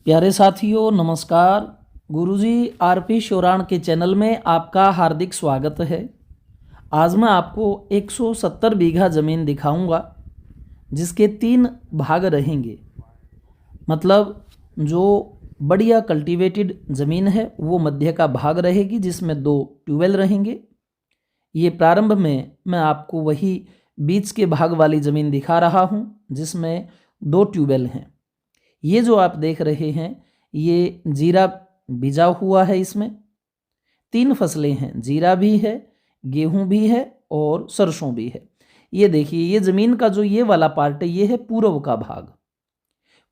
प्यारे साथियों नमस्कार। गुरुजी आरपी शोराण के चैनल में आपका हार्दिक स्वागत है। आज मैं आपको 170 बीघा ज़मीन दिखाऊंगा जिसके 3 भाग रहेंगे। मतलब जो बढ़िया कल्टीवेटेड ज़मीन है वो मध्य का भाग रहेगी जिसमें 2 ट्यूबवेल रहेंगे। ये प्रारंभ में मैं आपको वही बीच के भाग वाली ज़मीन दिखा रहा हूँ जिसमें 2 ट्यूबवेल हैं। ये जो आप देख रहे हैं ये जीरा बीजा हुआ है। इसमें 3 फसलें हैं, जीरा भी है, गेहूं भी है और सरसों भी है। ये देखिए ये ज़मीन का जो ये वाला पार्ट है ये है पूर्व का भाग।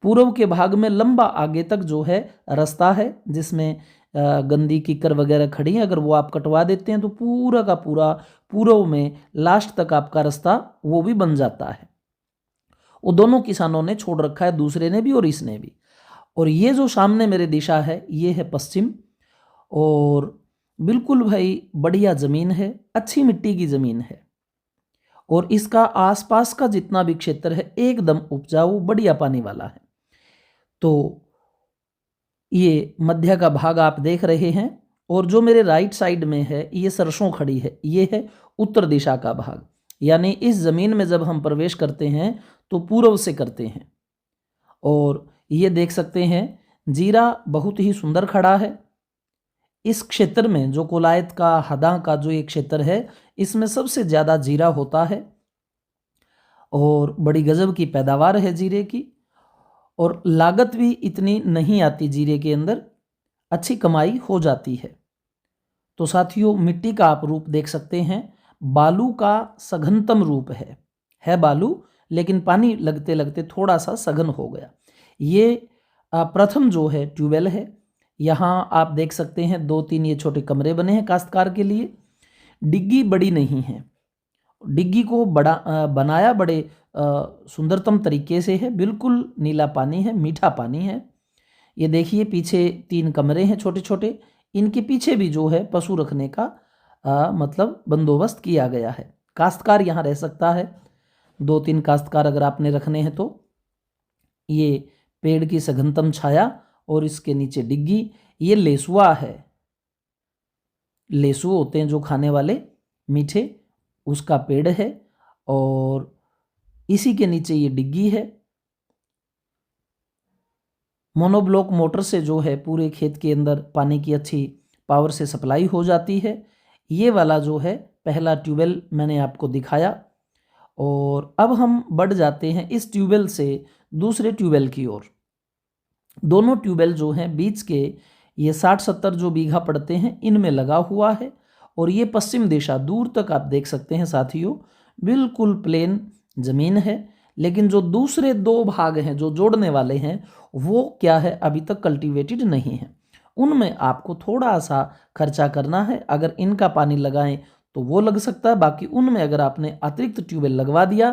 पूर्व के भाग में लंबा आगे तक जो है रास्ता है जिसमें गंदी कीकर वगैरह खड़ी है। अगर वो आप कटवा देते हैं तो पूरा का पूरा पूर्व में लास्ट तक आपका रास्ता वो भी बन जाता है। वो दोनों किसानों ने छोड़ रखा है, दूसरे ने भी और इसने भी। और ये जो सामने मेरे दिशा है ये है पश्चिम। और बिल्कुल भाई बढ़िया ज़मीन है, अच्छी मिट्टी की ज़मीन है और इसका आसपास का जितना भी क्षेत्र है एकदम उपजाऊ बढ़िया पानी वाला है। तो ये मध्य का भाग आप देख रहे हैं और जो मेरे राइट साइड में है ये सरसों खड़ी है, ये है उत्तर दिशा का भाग। यानी इस ज़मीन में जब हम प्रवेश करते हैं तो पूर्व से करते हैं। और ये देख सकते हैं जीरा बहुत ही सुंदर खड़ा है। इस क्षेत्र में जो कोलायत का हदा का जो ये क्षेत्र है इसमें सबसे ज़्यादा जीरा होता है और बड़ी गजब की पैदावार है जीरे की। और लागत भी इतनी नहीं आती जीरे के अंदर, अच्छी कमाई हो जाती है। तो साथियों मिट्टी का आप रूप देख सकते हैं, बालू का सघनतम रूप है बालू, लेकिन पानी लगते लगते थोड़ा सा सघन हो गया। ये प्रथम जो है ट्यूबवेल है। यहाँ आप देख सकते हैं 2-3 ये छोटे कमरे बने हैं काश्तकार के लिए। डिग्गी बड़ी नहीं है, डिग्गी को बड़ा बनाया बड़े सुंदरतम तरीके से है। बिल्कुल नीला पानी है, मीठा पानी है। ये देखिए पीछे 3 कमरे हैं छोटे छोटे, इनके पीछे भी जो है पशु रखने का मतलब बंदोबस्त किया गया है। काश्तकार यहाँ रह सकता है, 2-3 काश्तकार अगर आपने रखने हैं तो। ये पेड़ की सघनतम छाया और इसके नीचे डिग्गी। ये लेसुआ है, लेसु होते हैं जो खाने वाले मीठे, उसका पेड़ है और इसी के नीचे ये डिग्गी है। मोनोब्लॉक मोटर से जो है पूरे खेत के अंदर पानी की अच्छी पावर से सप्लाई हो जाती है। ये वाला जो है पहला ट्यूबवेल मैंने आपको दिखाया। और अब हम बढ़ जाते हैं इस ट्यूबवेल से दूसरे ट्यूबवेल की ओर। दोनों ट्यूबवेल जो हैं बीच के ये 60-70 जो बीघा पड़ते हैं इनमें लगा हुआ है। और ये पश्चिम दिशा दूर तक आप देख सकते हैं साथियों, बिल्कुल प्लेन ज़मीन है। लेकिन जो दूसरे 2 भाग हैं जो जोड़ने वाले हैं वो क्या है, अभी तक कल्टीवेटेड नहीं है। उनमें आपको थोड़ा सा खर्चा करना है। अगर इनका पानी लगाएं तो वो लग सकता है, बाकी उनमें अगर आपने अतिरिक्त ट्यूबवेल लगवा दिया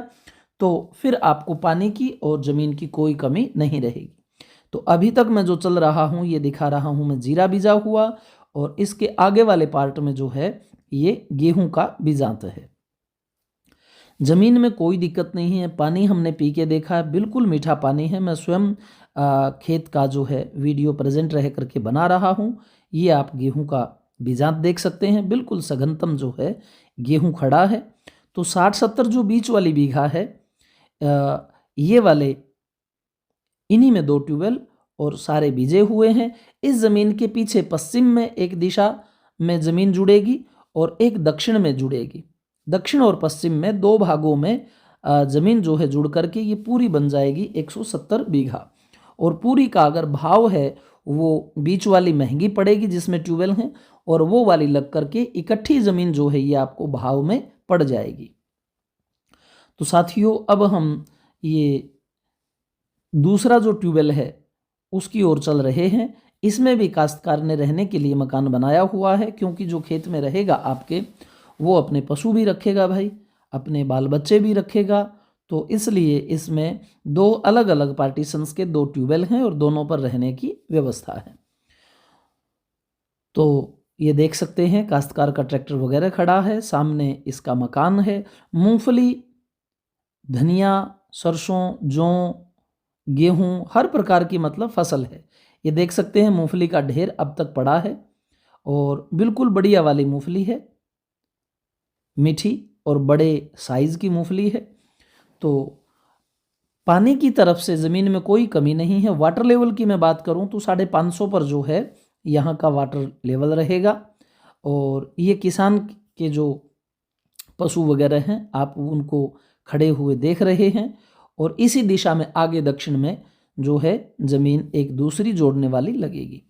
तो फिर आपको पानी की और ज़मीन की कोई कमी नहीं रहेगी। तो अभी तक मैं जो चल रहा हूँ ये दिखा रहा हूँ मैं जीरा बीजा हुआ, और इसके आगे वाले पार्ट में जो है ये गेहूं का बीजांत है। ज़मीन में कोई दिक्कत नहीं है, पानी हमने पी के देखा है, बिल्कुल मीठा पानी है। मैं स्वयं खेत का जो है वीडियो प्रेजेंट रह करके बना रहा हूँ। ये आप गेहूं का बीजांत देख सकते हैं, बिल्कुल सघनतम जो है गेहूं खड़ा है। तो 60-70 जो बीच वाली बीघा है ये वाले इन्हीं में 2 ट्यूबवेल और सारे बीजे हुए हैं। इस ज़मीन के पीछे पश्चिम में एक दिशा में ज़मीन जुड़ेगी और एक दक्षिण में जुड़ेगी। दक्षिण और पश्चिम में 2 भागों में ज़मीन जो है जुड़ करके ये पूरी बन जाएगी 170 बीघा। और पूरी का अगर भाव है वो बीच वाली महंगी पड़ेगी जिसमें ट्यूबवेल हैं, और वो वाली लग करके इकट्ठी ज़मीन जो है ये आपको भाव में पड़ जाएगी। तो साथियों अब हम ये दूसरा जो ट्यूबवेल है उसकी ओर चल रहे हैं। इसमें भी काश्तकार ने रहने के लिए मकान बनाया हुआ है, क्योंकि जो खेत में रहेगा आपके वो अपने पशु भी रखेगा भाई, अपने बाल बच्चे भी रखेगा। तो इसलिए इसमें 2 अलग अलग पार्टीशंस के 2 ट्यूबवेल हैं और दोनों पर रहने की व्यवस्था है। तो ये देख सकते हैं काश्तकार का ट्रैक्टर वगैरह खड़ा है, सामने इसका मकान है। मूंगफली, धनिया, सरसों, जौ, गेहूं, हर प्रकार की मतलब फसल है। ये देख सकते हैं मूंगफली का ढेर अब तक पड़ा है और बिल्कुल बढ़िया वाली मूंगफली है, मीठी और बड़े साइज की मूंगफली है। तो पानी की तरफ से ज़मीन में कोई कमी नहीं है। वाटर लेवल की मैं बात करूं तो 550 पर जो है यहाँ का वाटर लेवल रहेगा। और ये किसान के जो पशु वगैरह हैं आप उनको खड़े हुए देख रहे हैं और इसी दिशा में आगे दक्षिण में जो है ज़मीन एक दूसरी जोड़ने वाली लगेगी।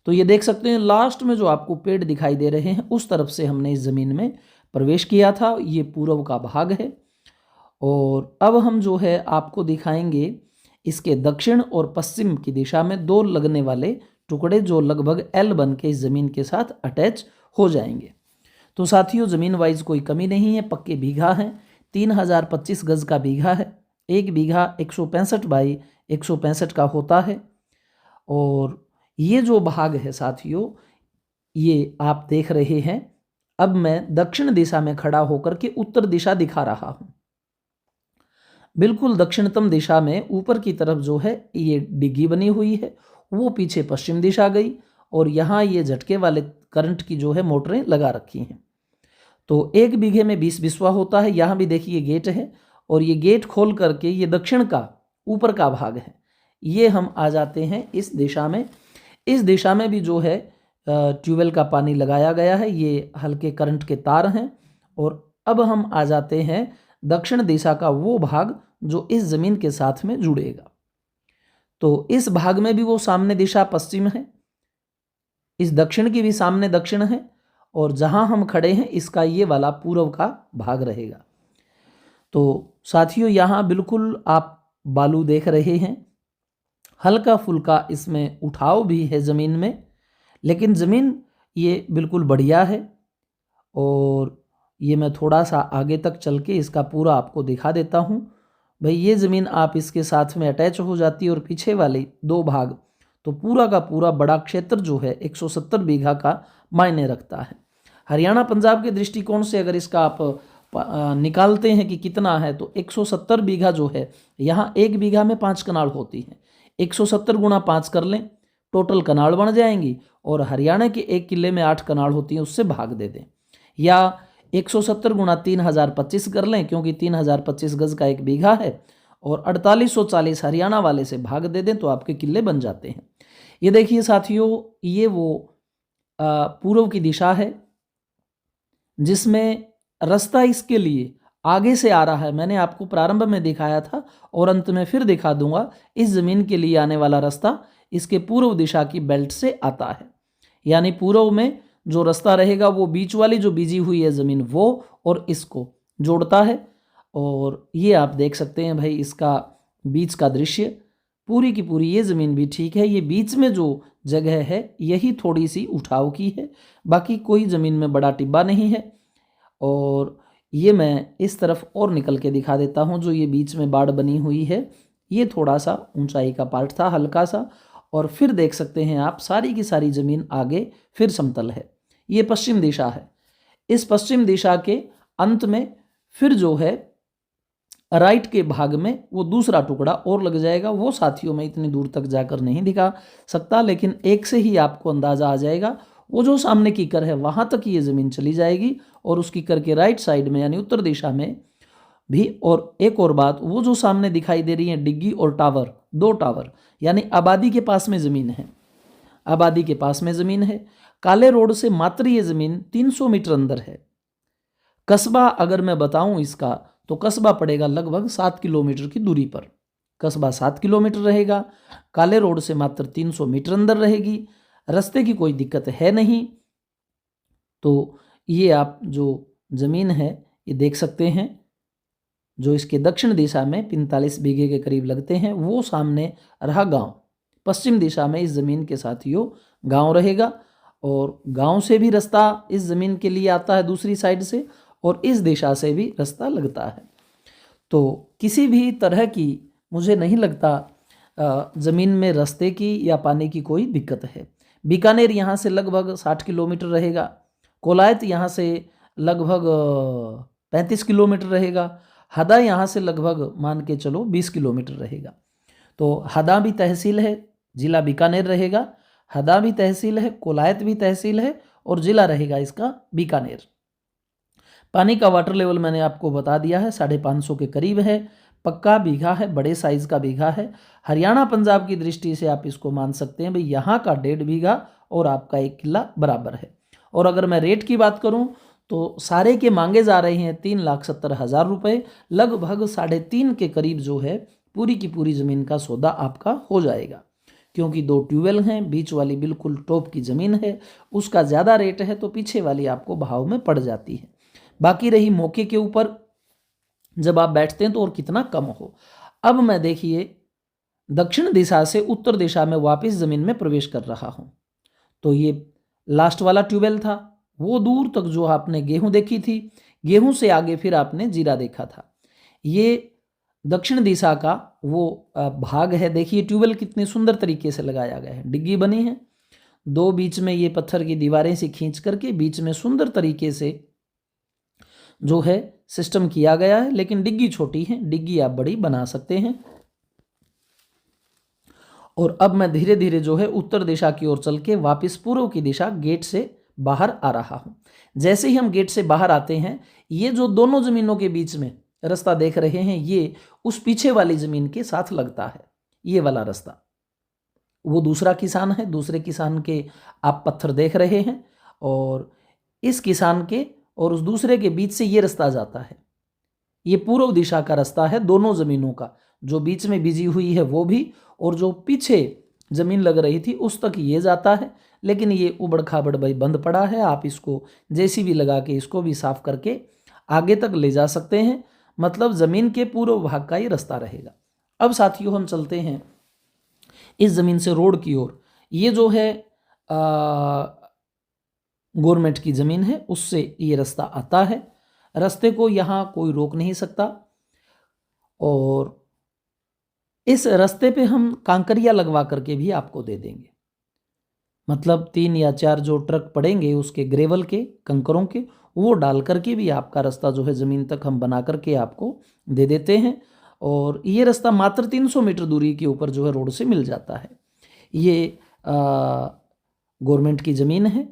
तो ये देख सकते हैं लास्ट में जो आपको पेड़ दिखाई दे रहे हैं उस तरफ से हमने इस ज़मीन में प्रवेश किया था। ये पूर्व का भाग है और अब हम जो है आपको दिखाएंगे इसके दक्षिण और पश्चिम की दिशा में दो लगने वाले टुकड़े जो लगभग एल बन के इस ज़मीन के साथ अटैच हो जाएंगे। तो साथियों ज़मीन वाइज कोई कमी नहीं है, पक्के बीघा हैं। 3025 गज का बीघा है। एक बीघा 165 बाई 165 का होता है। और ये जो भाग है साथियों ये आप देख रहे हैं। अब मैं दक्षिण दिशा में खड़ा होकर के उत्तर दिशा दिखा रहा हूं। बिल्कुल दक्षिणतम दिशा में ऊपर की तरफ जो है ये डिग्गी बनी हुई है, वो पीछे पश्चिम दिशा गई और यहाँ ये झटके वाले करंट की जो है मोटरें लगा रखी हैं। तो एक बीघे में 20 बिस्वा होता है। यहाँ भी देखिए गेट है और ये गेट खोल करके ये दक्षिण का ऊपर का भाग है। ये हम आ जाते हैं इस दिशा में। इस दिशा में भी जो है ट्यूबवेल का पानी लगाया गया है। ये हल्के करंट के तार हैं। और अब हम आ जाते हैं दक्षिण दिशा का वो भाग जो इस ज़मीन के साथ में जुड़ेगा। तो इस भाग में भी वो सामने दिशा पश्चिम है, इस दक्षिण की भी सामने दक्षिण है और जहां हम खड़े हैं इसका ये वाला पूर्व का भाग रहेगा। तो साथियों यहाँ बिल्कुल आप बालू देख रहे हैं, हल्का फुल्का इसमें उठाव भी है ज़मीन में, लेकिन ज़मीन ये बिल्कुल बढ़िया है। और ये मैं थोड़ा सा आगे तक चल के इसका पूरा आपको दिखा देता हूँ। भाई ये ज़मीन आप इसके साथ में अटैच हो जाती है और पीछे वाले दो भाग तो पूरा का पूरा बड़ा क्षेत्र जो है 170 बीघा का मायने रखता है। हरियाणा पंजाब के दृष्टिकोण से अगर इसका आप निकालते हैं कि कितना है तो 170 बीघा जो है, यहाँ एक बीघा में 5 कनाल होती है। 170 गुणा 5 कर लें, टोटल कनाल बन जाएंगी। और हरियाणा के एक किले में 8 कनाल होती हैं, उससे भाग दे दें। या 170 गुणा 3025 कर लें, क्योंकि 3025 गज का एक बीघा है और 4840 हरियाणा वाले से भाग दे दें तो आपके किले बन जाते हैं। ये देखिए साथियों, ये वो पूर्व की दिशा है जिसमें रास्ता इसके लिए आगे से आ रहा है। मैंने आपको प्रारंभ में दिखाया था और अंत में फिर दिखा दूंगा। इस ज़मीन के लिए आने वाला रास्ता इसके पूर्व दिशा की बेल्ट से आता है, यानी पूर्व में जो रास्ता रहेगा वो बीच वाली जो बीजी हुई है ज़मीन वो और इसको जोड़ता है। और ये आप देख सकते हैं भाई इसका बीच का दृश्य, पूरी की पूरी ये ज़मीन भी ठीक है। ये बीच में जो जगह है यही थोड़ी सी उठाव की है, बाकी कोई ज़मीन में बड़ा टिब्बा नहीं है। और ये मैं इस तरफ और निकल के दिखा देता हूँ। जो ये बीच में बाड़ बनी हुई है ये थोड़ा सा ऊंचाई का पार्ट था, हल्का सा। और फिर देख सकते हैं आप सारी की सारी ज़मीन आगे फिर समतल है। ये पश्चिम दिशा है। इस पश्चिम दिशा के अंत में फिर जो है राइट के भाग में वो दूसरा टुकड़ा और लग जाएगा। वो साथियों में इतनी दूर तक जाकर नहीं दिखा सकता, लेकिन एक से ही आपको अंदाज़ा आ जाएगा। वो जो सामने कीकर है वहाँ तक ये ज़मीन चली जाएगी और उस कीकर के राइट साइड में यानी उत्तर दिशा में भी। और एक और बात, वो जो सामने दिखाई दे रही है डिग्गी और टावर, दो टावर, यानी आबादी के पास में ज़मीन है। आबादी के पास में ज़मीन है। काले रोड से मात्र ये ज़मीन 300 मीटर अंदर है। कस्बा अगर मैं बताऊं इसका तो कस्बा पड़ेगा लगभग 7 किलोमीटर की दूरी पर। कस्बा 7 किलोमीटर रहेगा, काले रोड से मात्र 300 मीटर अंदर रहेगी। रास्ते की कोई दिक्कत है नहीं। तो ये आप जो ज़मीन है ये देख सकते हैं, जो इसके दक्षिण दिशा में 45 बीघे के करीब लगते हैं। वो सामने रहा गांव। पश्चिम दिशा में इस ज़मीन के साथियों गांव रहेगा और गांव से भी रास्ता इस ज़मीन के लिए आता है दूसरी साइड से और इस दिशा से भी रास्ता लगता है। तो किसी भी तरह की मुझे नहीं लगता ज़मीन में रास्ते की या पानी की कोई दिक्कत है। बीकानेर यहाँ से लगभग 60 किलोमीटर रहेगा। कोलायत यहाँ से लगभग 35 किलोमीटर रहेगा। हदा यहाँ से लगभग मान के चलो 20 किलोमीटर रहेगा। तो हदा भी तहसील है जिला बीकानेर रहेगा, हदा भी तहसील है, कोलायत भी तहसील है और जिला रहेगा इसका बीकानेर। पानी का वाटर लेवल मैंने आपको बता दिया है, 550 के करीब है, पक्का बीघा है, बड़े साइज का बीघा है। हरियाणा पंजाब की दृष्टि से आप इसको मान सकते हैं भाई यहाँ का 1.5 बीघा और आपका 1 किला बराबर है। और अगर मैं रेट की बात करूँ तो सारे के मांगे जा रहे हैं 3,70,000 रुपये, लगभग 3.5 के करीब जो है पूरी की पूरी ज़मीन का सौदा आपका हो जाएगा, क्योंकि 2 ट्यूबवेल हैं, बीच वाली बिल्कुल टॉप की ज़मीन है, उसका ज़्यादा रेट है तो पीछे वाली आपको भाव में पड़ जाती है। बाकी रही मौके के ऊपर जब आप बैठते हैं तो और कितना कम हो। अब मैं देखिए दक्षिण दिशा से उत्तर दिशा में वापस ज़मीन में प्रवेश कर रहा हूँ। तो ये लास्ट वाला ट्यूबवेल था, वो दूर तक जो आपने गेहूं देखी थी, गेहूं से आगे फिर आपने जीरा देखा था। ये दक्षिण दिशा का वो भाग है। देखिए ट्यूबवेल कितने सुंदर तरीके से लगाया गया है, डिग्गी बनी है, 2 बीच में ये पत्थर की दीवारें से खींच करके बीच में सुंदर तरीके से जो है सिस्टम किया गया है। लेकिन डिग्गी छोटी है, डिग्गी आप बड़ी बना सकते हैं। और अब मैं धीरे धीरे जो है उत्तर दिशा की ओर चल के वापिस पूर्व की दिशा गेट से बाहर आ रहा हूँ। जैसे ही हम गेट से बाहर आते हैं, ये जो दोनों ज़मीनों के बीच में रास्ता देख रहे हैं, ये उस पीछे वाली ज़मीन के साथ लगता है। ये वाला रास्ता वो दूसरा किसान है, दूसरे किसान के आप पत्थर देख रहे हैं, और इस किसान के और उस दूसरे के बीच से ये रास्ता जाता है। ये पूर्व दिशा का रास्ता है दोनों ज़मीनों का, जो बीच में बिजी हुई है वो भी, और जो पीछे ज़मीन लग रही थी उस तक ये जाता है। लेकिन ये उबड़ खाबड़ भाई बंद पड़ा है, आप इसको जेसीबी लगा के इसको भी साफ करके आगे तक ले जा सकते हैं। मतलब ज़मीन के पूर्व भाग का ये रास्ता रहेगा। अब साथियों हम चलते हैं इस ज़मीन से रोड की ओर। ये जो है गवर्नमेंट की ज़मीन है, उससे ये रास्ता आता है। रास्ते को यहाँ कोई रोक नहीं सकता, और इस रास्ते पे हम कांकरिया लगवा करके भी आपको दे देंगे। मतलब 3 या 4 जो ट्रक पड़ेंगे उसके ग्रेवल के, कंकरों के, वो डाल करके भी आपका रास्ता जो है ज़मीन तक हम बना करके आपको दे देते हैं। और ये रास्ता मात्र 300 मीटर दूरी के ऊपर जो है रोड से मिल जाता है। ये गवर्नमेंट की ज़मीन है,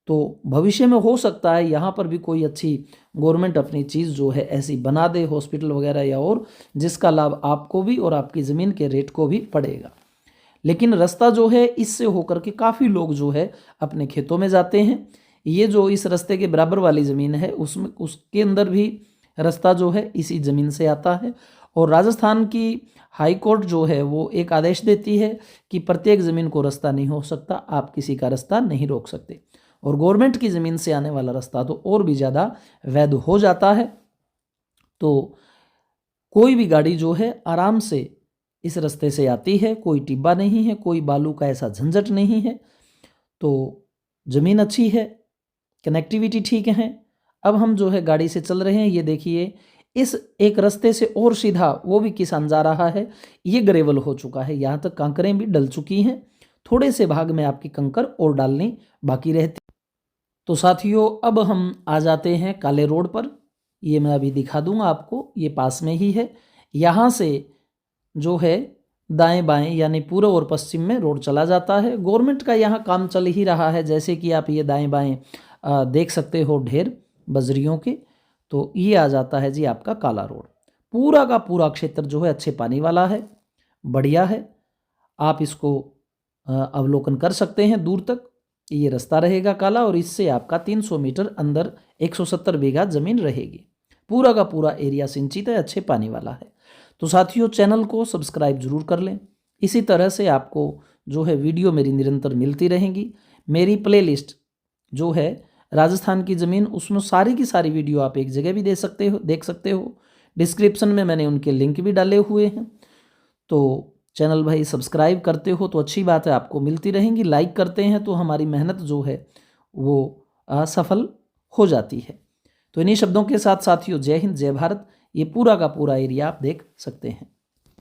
तो भविष्य में हो सकता है यहाँ पर भी कोई अच्छी गवर्नमेंट अपनी चीज़ जो है ऐसी बना दे, हॉस्पिटल वगैरह या और, जिसका लाभ आपको भी और आपकी ज़मीन के रेट को भी पड़ेगा। लेकिन रास्ता जो है इससे होकर के काफ़ी लोग जो है अपने खेतों में जाते हैं। ये जो इस रास्ते के बराबर वाली ज़मीन है उसमें, उसके अंदर भी रास्ता जो है इसी ज़मीन से आता है। और राजस्थान की हाई कोर्ट जो है वो एक आदेश देती है कि प्रत्येक ज़मीन को रास्ता नहीं हो सकता, आप किसी का रास्ता नहीं रोक सकते। और गवर्नमेंट की ज़मीन से आने वाला रास्ता तो और भी ज़्यादा वैध हो जाता है। तो कोई भी गाड़ी जो है आराम से इस रास्ते से आती है, कोई टिब्बा नहीं है, कोई बालू का ऐसा झंझट नहीं है। तो ज़मीन अच्छी है, कनेक्टिविटी ठीक है। अब हम जो है गाड़ी से चल रहे हैं, ये देखिए इस एक रास्ते से और सीधा वो भी किसान जा रहा है। ये ग्रेवल हो चुका है, यहाँ तक कंकरें भी डल चुकी हैं, थोड़े से भाग में आपकी कंकर और डालनी बाकी रहती। तो साथियों अब हम आ जाते हैं काले रोड पर। ये मैं अभी दिखा दूंगा आपको, ये पास में ही है। यहाँ से जो है दाएं बाएं यानी पूर्व और पश्चिम में रोड चला जाता है। गवर्नमेंट का यहाँ काम चल ही रहा है, जैसे कि आप ये दाएं बाएं देख सकते हो ढेर बजरियों के। तो ये आ जाता है जी आपका काला रोड। पूरा का पूरा क्षेत्र जो है अच्छे पानी वाला है, बढ़िया है। आप इसको अवलोकन कर सकते हैं दूर तक। ये रास्ता रहेगा काला, और इससे आपका 300 मीटर अंदर 170 बीघा ज़मीन रहेगी। पूरा का पूरा एरिया सिंचित है, अच्छे पानी वाला है। तो साथियों चैनल को सब्सक्राइब जरूर कर लें। इसी तरह से आपको जो है वीडियो मेरी निरंतर मिलती रहेंगी। मेरी प्लेलिस्ट जो है राजस्थान की ज़मीन, उसमें सारी की सारी वीडियो आप एक जगह भी देख सकते हो। डिस्क्रिप्शन में मैंने उनके लिंक भी डाले हुए हैं। तो चैनल भाई सब्सक्राइब करते हो तो अच्छी बात है, आपको मिलती रहेंगी। लाइक करते हैं तो हमारी मेहनत जो है वो सफल हो जाती है। तो इन्हीं शब्दों के साथ साथियों जय हिंद, जय भारत। ये पूरा का पूरा एरिया आप देख सकते हैं।